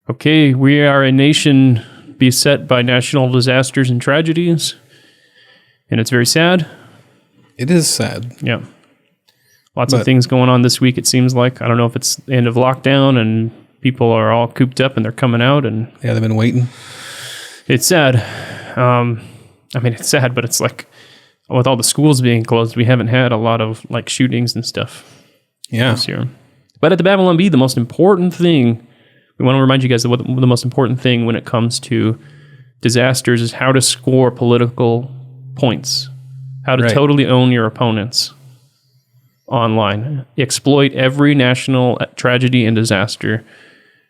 Okay, we are a nation beset by national disasters and tragedies, and it's very sad. It is sad. Yeah. Lots of things going on this week, it seems like. I don't know if it's the end of lockdown and people are all cooped up and they're coming out. And yeah, they've been waiting. It's sad. It's sad, but it's like with all the schools being closed, we haven't had a lot of like shootings and stuff this year. But at the Babylon Bee, the most important thing, we want to remind you guys that what the most important thing when it comes to disasters is how to score political points, how to totally own your opponents online, exploit every national tragedy and disaster.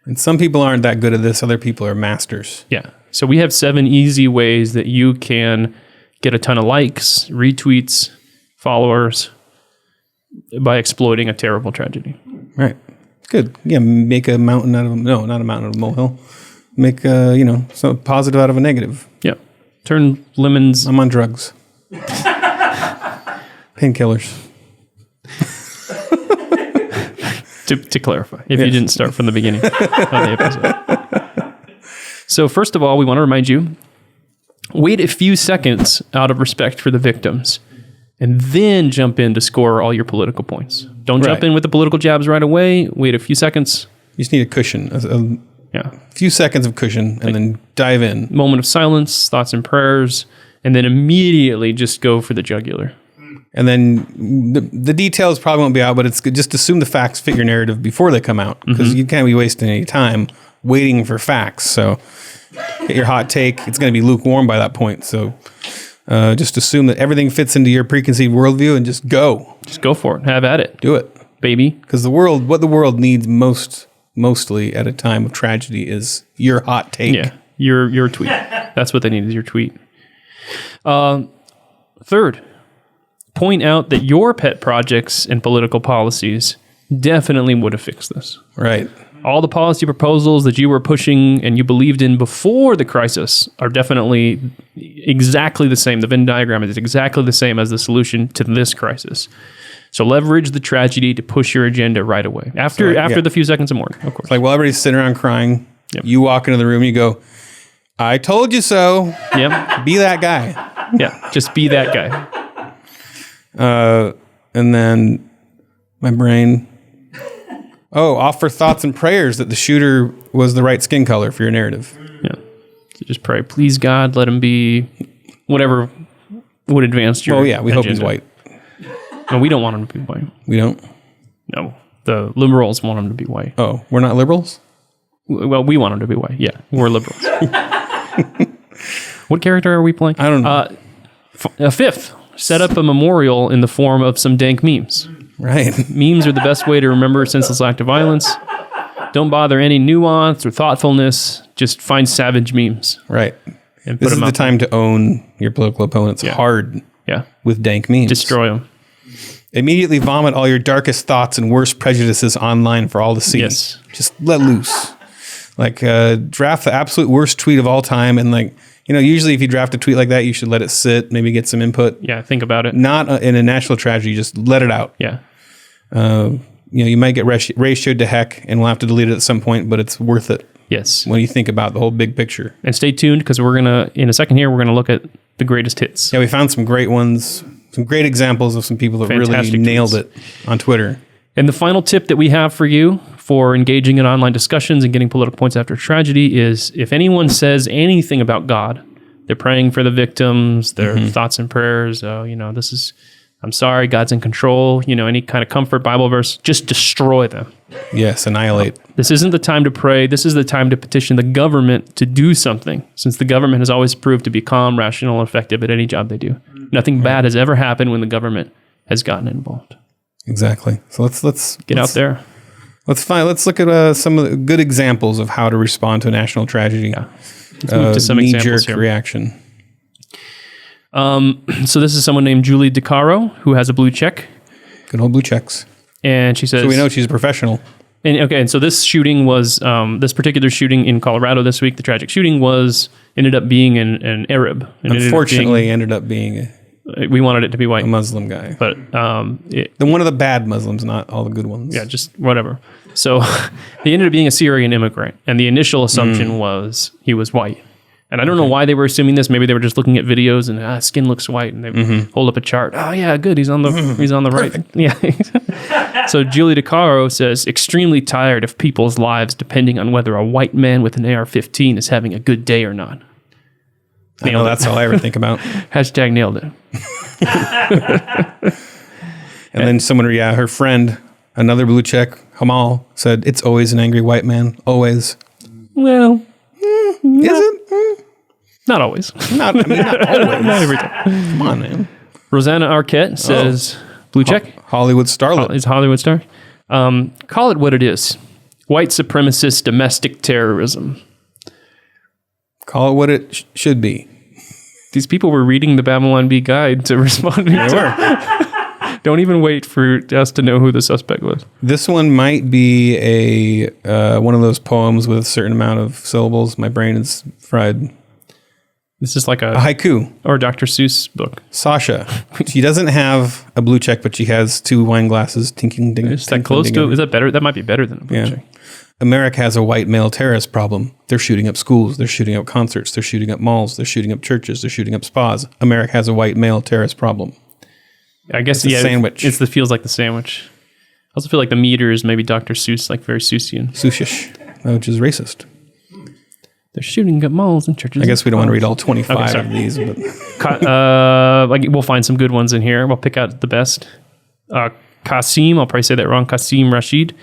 And some people aren't that good at this. Other people are masters. Yeah. So we have 7 easy ways that you can get a ton of likes, retweets, followers by exploiting a terrible tragedy. Right. Good. Yeah. Make a mountain out of not a mountain out of a molehill. Make something positive out of a negative. Yeah. Turn lemons. I'm on drugs. Painkillers. To clarify, if you didn't start from the beginning of the episode. So first of all, we want to remind you, wait a few seconds out of respect for the victims, and then jump in to score all your political points. Don't jump in with the political jabs right away. Wait a few seconds. You just need a cushion, a few seconds of cushion, and then dive in. Moment of silence, thoughts and prayers, and then immediately just go for the jugular. And then the details probably won't be out, but it's good. Just assume the facts fit your narrative before they come out, because you can't be wasting any time waiting for facts. So get your hot take. It's going to be lukewarm by that point. So just assume that everything fits into your preconceived worldview and just go. Just go for it. Have at it. Do it. Baby. Because what the world needs mostly at a time of tragedy is your hot take. Yeah, your tweet. That's what they need, is your tweet. Third, point out that your pet projects and political policies definitely would have fixed this. Right. All the policy proposals that you were pushing and you believed in before the crisis are definitely exactly the same. The Venn diagram is exactly the same as the solution to this crisis. So leverage the tragedy to push your agenda right away. After the few seconds of mourning, of course. It's like while everybody's sitting around crying, you walk into the room and you go, I told you so. Yep. Be that guy. Yeah, just be that guy. And then my brain, offer thoughts and prayers that the shooter was the right skin color for your narrative. Yeah. So just pray, please God, let him be whatever would advance your we agenda. hope he's white. No, we don't want him to be white. We don't? No. The liberals want him to be white. Oh, we're not liberals? Well, we want him to be white. Yeah, we're liberals. What character are we playing? I don't know. Fifth, set up a memorial in the form of some dank memes. Right. Memes are the best way to remember a senseless act of violence. Don't bother any nuance or thoughtfulness. Just find savage memes. Right. And this is the time to own your political opponents hard. Yeah. With dank memes. Destroy them. Immediately vomit all your darkest thoughts and worst prejudices online for all to see. Yes. Just let loose. Like draft the absolute worst tweet of all time, and usually if you draft a tweet like that, you should let it sit, maybe get some input. Yeah, think about it. Not in a national tragedy, just let it out. Yeah. You might get ratioed to heck, and we'll have to delete it at some point, but it's worth it. Yes. When you think about the whole big picture. And stay tuned, because in a second here, we're going to look at the greatest hits. Yeah, we found some great ones, some great examples of some people that Fantastic really nailed tweets. it on Twitter. And the final tip that we have for you for engaging in online discussions and getting political points after tragedy is, if anyone says anything about God, they're praying for the victims, their thoughts and prayers, I'm sorry, God's in control, any kind of comfort Bible verse, just destroy them. Yes, annihilate. This isn't the time to pray. This is the time to petition the government to do something, since the government has always proved to be calm, rational, and effective at any job they do. Nothing bad has ever happened when the government has gotten involved. Exactly. So let's get out there. Let's look at some of the good examples of how to respond to a national tragedy. Yeah. Let's move to some examples here. Reaction. So this is someone named Julie DeCaro who has a blue check. Good old blue checks. And she says, so we know she's a professional. And so this shooting was this particular shooting in Colorado this week. The tragic shooting ended up being an Arab. Unfortunately, ended up being We wanted it to be white. A Muslim guy. But one of the bad Muslims, not all the good ones. Yeah, just whatever. So he ended up being a Syrian immigrant, and the initial assumption was he was white. And I don't know why they were assuming this. Maybe they were just looking at videos and skin looks white, and they hold up a chart. Oh yeah, good. He's on the right. Yeah. So Julie DeCaro says, extremely tired of people's lives depending on whether a white man with an AR-15 is having a good day or not. I know that's all I ever think about. Hashtag nailed it. And then someone, her friend, another blue check, Hamal, said, it's always an angry white man. Always. Well, is it? Not always. Not always. Not every time. Come on, man. Rosanna Arquette says, blue check. Hollywood starlet. Is Hollywood star. Call it what it is. White supremacist domestic terrorism. Call it what it should be. These people were reading the Babylon Bee guide to responding to. Don't even wait for us to know who the suspect was. This one might be a one of those poems with a certain amount of syllables. My brain is fried. This is like a haiku. Or a Dr. Seuss book. Sasha. She doesn't have a blue check, but she has 2 wine glasses. Tinking, ding, is that close to it? Is that better? That might be better than a blue check. America has a white male terrorist problem. They're shooting up schools. They're shooting up concerts. They're shooting up malls. They're shooting up churches. They're shooting up spas. America has a white male terrorist problem. I guess it's a sandwich. It feels like the sandwich. I also feel like the meter is maybe Dr. Seuss, like very Seussian. Seussish, which is racist. They're shooting up malls and churches. I guess we don't want to read all 25 of these. But we'll find some good ones in here. We'll pick out the best. Qasim, I'll probably say that wrong. Qasim Rashid.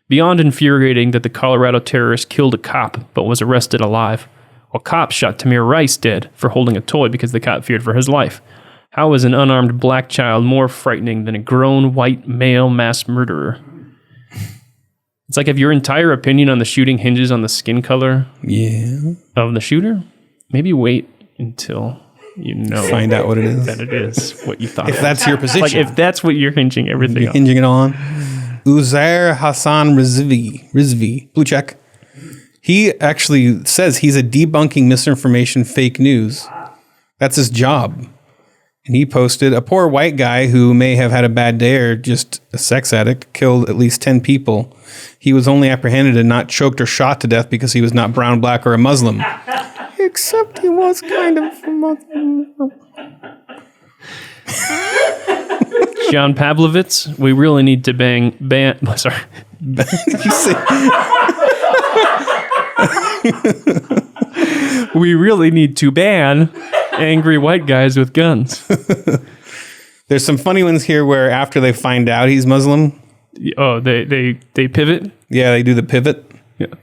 Beyond infuriating that the Colorado terrorist killed a cop but was arrested alive, while cops shot Tamir Rice dead for holding a toy because the cop feared for his life. How is an unarmed black child more frightening than a grown white male mass murderer? It's like if your entire opinion on the shooting hinges on the skin color of the shooter, maybe wait until you know. Find out what it is. That it is what you thought. If that's your position. Like if that's what you're hinging everything on. Hinging it on. Uzair Hassan Rizvi, blue check. He actually says he's a debunking misinformation, fake news. That's his job. And he posted, a poor white guy who may have had a bad day or just a sex addict killed at least 10 people. He was only apprehended and not choked or shot to death because he was not brown, black, or a Muslim. Except he was kind of a Muslim. John Pavlovitz, we really need to ban. Sorry. We really need to ban angry white guys with guns. There's some funny ones here where after they find out he's Muslim. Oh, they pivot? Yeah, they do the pivot. Yeah.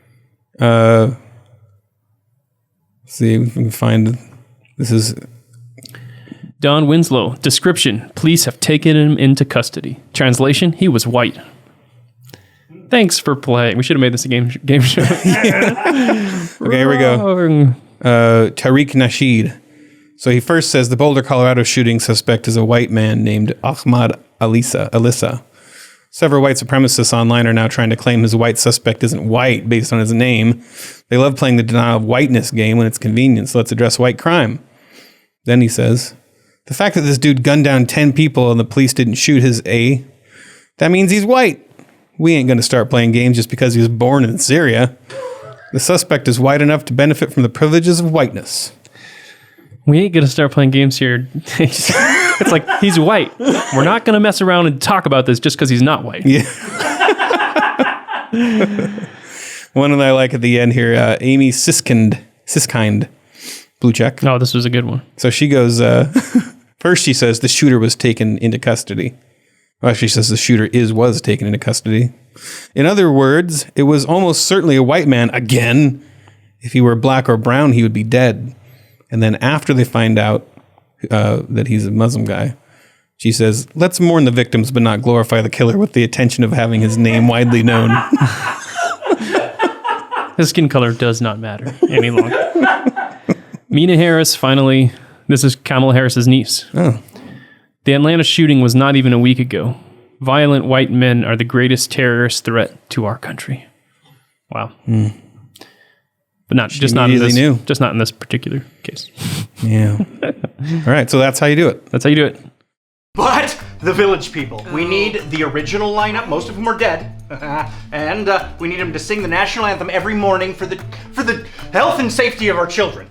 See if we can find this is Don Winslow. Description: police have taken him into custody. Translation: he was white. Thanks for playing. We should have made this a game show. Okay, here we go. Tariq Nasheed. So he first says the Boulder, Colorado shooting suspect is a white man named Ahmad Alissa. Several white supremacists online are now trying to claim his white suspect isn't white based on his name. They love playing the denial of whiteness game when it's convenient, so let's address white crime. Then he says, the fact that this dude gunned down 10 people and the police didn't shoot his A, that means he's white. We ain't going to start playing games just because he was born in Syria. The suspect is white enough to benefit from the privileges of whiteness. We ain't going to start playing games here. It's like, he's white. We're not going to mess around and talk about this just because he's not white. Yeah. One that I like at the end here, Amy Siskind, blue check. Oh, this was a good one. So she goes, first she says the shooter was taken into custody. Well, she says the shooter was taken into custody. In other words, it was almost certainly a white man again. If he were black or brown, he would be dead. And then after they find out that he's a Muslim guy, she says, let's mourn the victims but not glorify the killer with the intention of having his name widely known. His skin color does not matter any longer. Mina Harris, finally, this is Kamala Harris's niece. Oh. The Atlanta shooting was not even a week ago. Violent white men are the greatest terrorist threat to our country. Wow. But just not in this particular case. Yeah. All right, so that's how you do it. That's how you do it. But the Village People, we need the original lineup. Most of them are dead, and we need them to sing the national anthem every morning for the health and safety of our children.